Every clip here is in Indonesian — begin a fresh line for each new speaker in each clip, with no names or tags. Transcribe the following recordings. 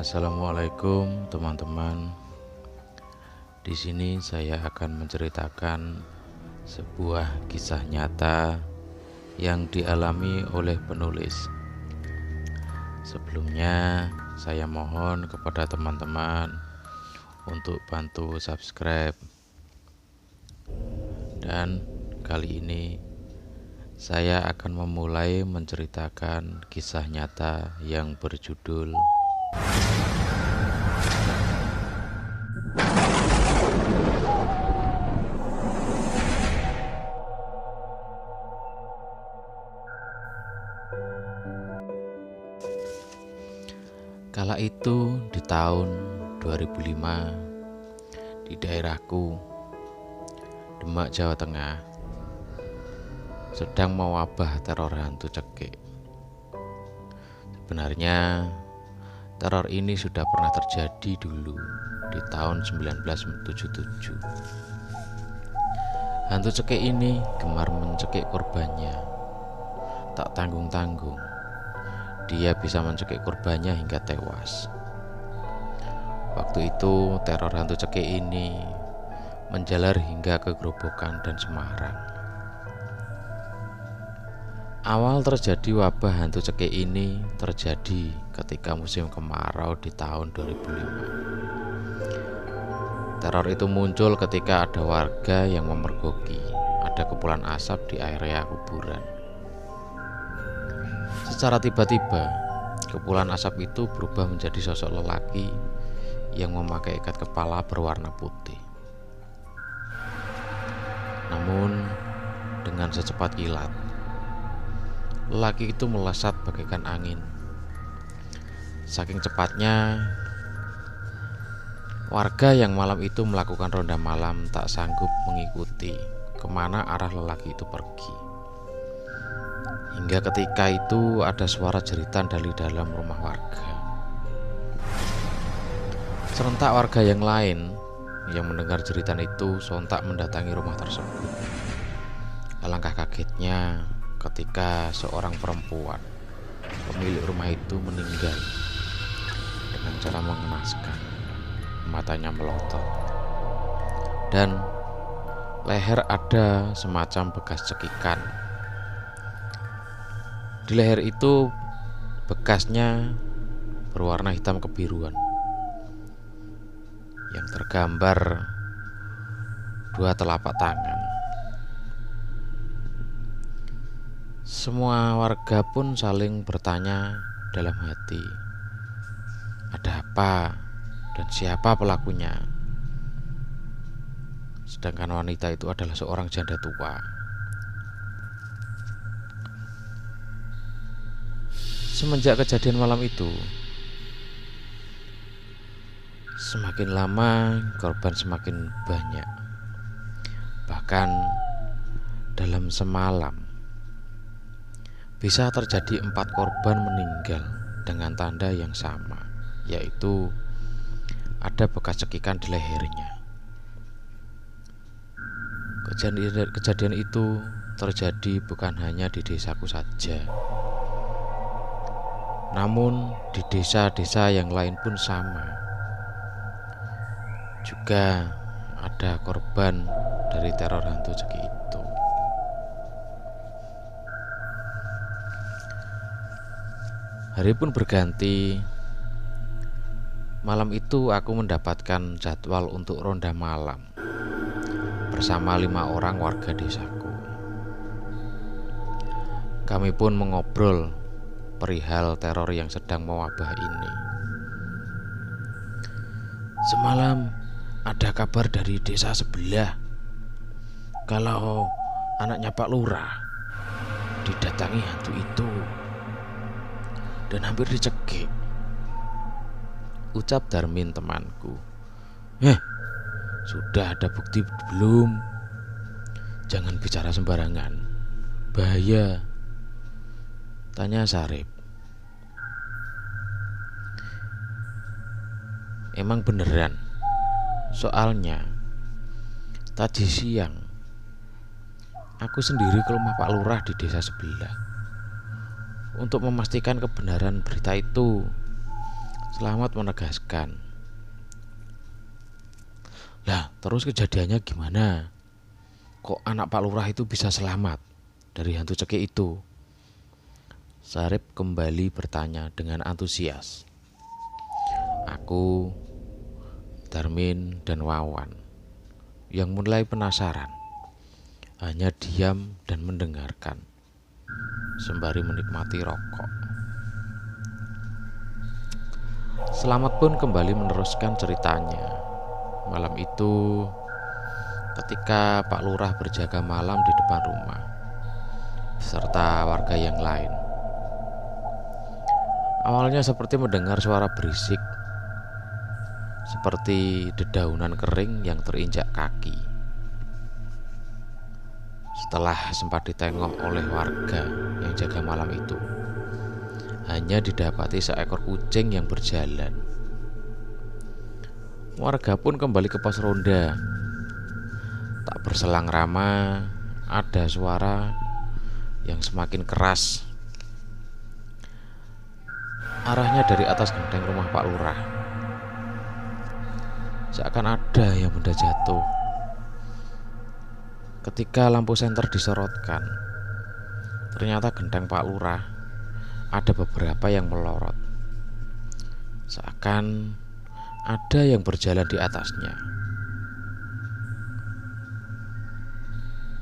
Assalamualaikum teman-teman. Di sini saya akan menceritakan sebuah kisah nyata yang dialami oleh penulis. Sebelumnya, saya mohon kepada teman-teman untuk bantu subscribe. Dan kali ini saya akan memulai menceritakan kisah nyata yang berjudul Kala itu di tahun 2005 di daerahku, Demak, Jawa Tengah, sedang mewabah teror hantu cekik. Sebenarnya teror ini sudah pernah terjadi dulu di tahun 1977. Hantu cekik ini gemar mencekik korbannya. Tak tanggung-tanggung, dia bisa mencekik korbannya hingga tewas. Waktu itu teror hantu cekik ini menjalar hingga ke Grobogan dan Semarang. Awal terjadi wabah hantu cekik ini terjadi ketika musim kemarau di tahun 2005. Teror itu muncul ketika ada warga yang memergoki ada kepulan asap di area kuburan. Secara tiba-tiba, kepulan asap itu berubah menjadi sosok lelaki yang memakai ikat kepala berwarna putih. Namun, dengan secepat kilat, lelaki itu melesat bagaikan angin. Saking cepatnya, warga yang malam itu melakukan ronda malam tak sanggup mengikuti kemana arah lelaki itu pergi. Hingga ketika itu ada suara jeritan dari dalam rumah warga. Serentak warga yang lain yang mendengar jeritan itu sontak mendatangi rumah tersebut. Alangkah kagetnya ketika seorang perempuan, pemilik rumah itu, meninggal dengan cara mengenaskan. Matanya melotot dan leher ada semacam bekas cekikan. Di leher itu bekasnya berwarna hitam kebiruan yang tergambar dua telapak tangan. Semua warga pun saling bertanya dalam hati, ada apa dan siapa pelakunya? Sedangkan wanita itu adalah seorang janda tua. Semenjak kejadian malam itu, semakin lama korban semakin banyak. Bahkan dalam semalam bisa terjadi 4 korban meninggal dengan tanda yang sama, yaitu ada bekas cekikan di lehernya. Kejadian itu terjadi bukan hanya di desaku saja, namun di desa-desa yang lain pun sama. Juga ada korban dari teror hantu cekik itu. Hari pun berganti. Malam itu aku mendapatkan jadwal untuk ronda malam bersama 5 orang warga desaku. Kami pun mengobrol perihal teror yang sedang mewabah ini. Semalam ada kabar dari desa sebelah kalau anaknya Pak Lurah didatangi hantu itu dan hampir dicekik, ucap Darmin temanku. Sudah ada bukti belum? Jangan bicara sembarangan, bahaya, tanya Sarip. Emang beneran? Soalnya tadi siang aku sendiri ke rumah Pak Lurah di desa sebelah untuk memastikan kebenaran berita itu. Slamet menegaskan, "Lah, terus kejadiannya gimana? Kok anak Pak Lurah itu bisa selamat dari hantu cekik itu?" Sarip kembali bertanya dengan antusias. Aku, Darmin, dan Wawan yang mulai penasaran hanya diam dan mendengarkan sembari menikmati rokok. Slamet pun kembali meneruskan ceritanya. Malam itu, ketika Pak Lurah berjaga malam di depan rumah beserta warga yang lain, awalnya seperti mendengar suara berisik, seperti dedaunan kering yang terinjak kaki. Setelah sempat ditengok oleh warga yang jaga malam itu, hanya didapati seekor kucing yang berjalan. Warga pun kembali ke pos ronda. Tak berselang lama, ada suara yang semakin keras. Arahnya dari atas genteng rumah Pak Lurah. Seakan ada yang benda jatuh. Ketika lampu senter disorotkan, ternyata genteng Pak Lurah ada beberapa yang melorot. Seakan ada yang berjalan di atasnya.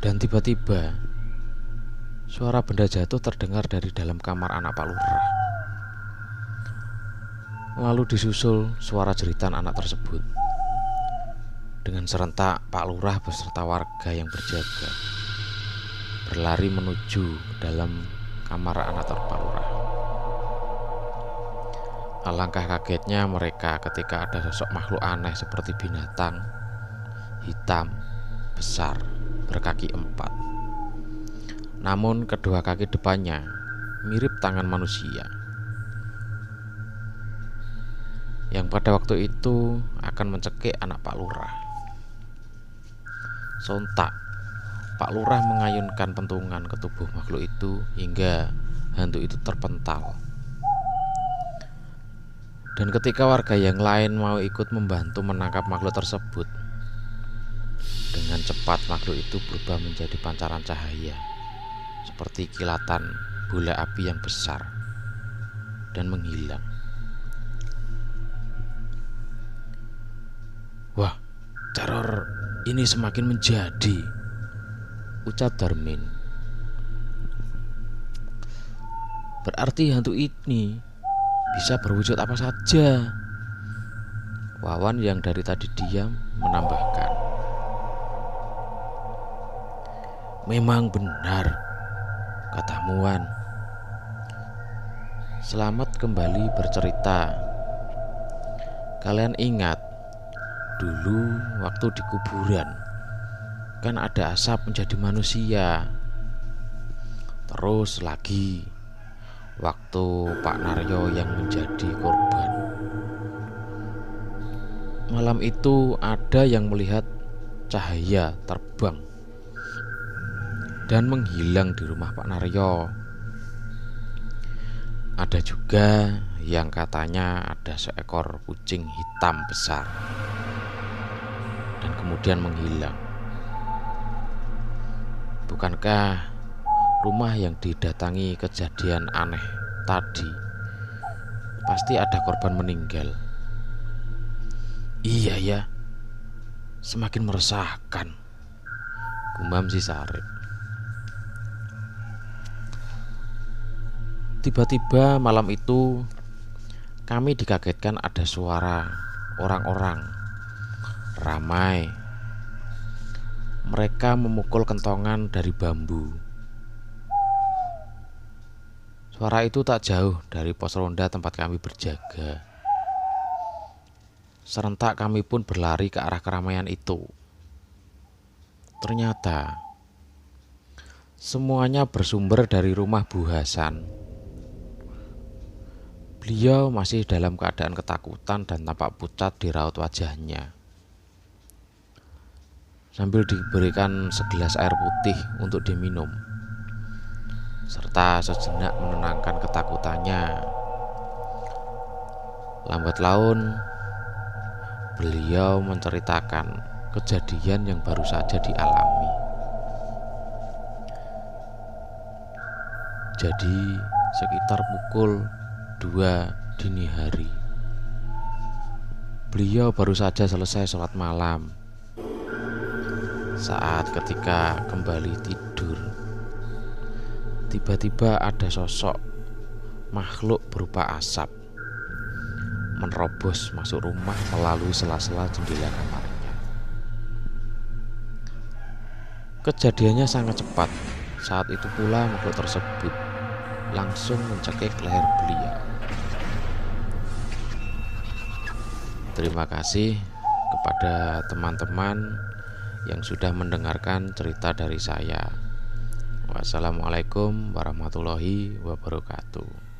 Dan tiba-tiba suara benda jatuh terdengar dari dalam kamar anak Pak Lurah. Lalu disusul suara jeritan anak tersebut. Dengan serentak Pak Lurah beserta warga yang berjaga berlari menuju ke dalam kamar anak Pak Lurah. Alangkah kagetnya mereka ketika ada sosok makhluk aneh seperti binatang hitam besar berkaki 4. Namun kedua kaki depannya mirip tangan manusia, yang pada waktu itu akan mencekik anak Pak Lurah. Sontak Pak Lurah mengayunkan pentungan ke tubuh makhluk itu hingga hantu itu terpental. Dan ketika warga yang lain mau ikut membantu menangkap makhluk tersebut, dengan cepat makhluk itu berubah menjadi pancaran cahaya seperti kilatan bola api yang besar dan menghilang. "Wah, teror ini semakin menjadi," ucap Darmin. "Berarti hantu ini bisa berwujud apa saja." Wawan yang dari tadi diam menambahkan, "Memang benar kata Muan." Slamet kembali bercerita, "Kalian ingat dulu waktu di kuburan kan ada asap menjadi manusia. Terus lagi waktu Pak Naryo yang menjadi korban. Malam itu ada yang melihat cahaya terbang dan menghilang di rumah Pak Naryo. Ada juga yang katanya ada seekor kucing hitam besar dan kemudian menghilang. Bukankah rumah yang didatangi kejadian aneh tadi pasti ada korban meninggal?" "Iya ya, semakin meresahkan," gumam si Sarip. Tiba-tiba malam itu kami dikagetkan ada suara orang-orang ramai. Mereka memukul kentongan dari bambu. Suara itu tak jauh dari pos ronda tempat kami berjaga. Serentak kami pun berlari ke arah keramaian itu. Ternyata semuanya bersumber dari rumah Bu Hasan. Beliau masih dalam keadaan ketakutan dan tampak pucat di raut wajahnya. Sambil diberikan segelas air putih untuk diminum, serta sejenak menenangkan ketakutannya. Lambat laun, beliau menceritakan kejadian yang baru saja dialami. Jadi, sekitar pukul 2 dini hari, beliau baru saja selesai sholat malam. Saat ketika kembali tidur, tiba-tiba ada sosok makhluk berupa asap menerobos masuk rumah melalui sela-sela jendela kamarnya. Kejadiannya sangat cepat. Saat itu pula makhluk tersebut langsung mencekik leher beliau. Terima kasih kepada teman-teman yang sudah mendengarkan cerita dari saya. Wassalamualaikum warahmatullahi wabarakatuh.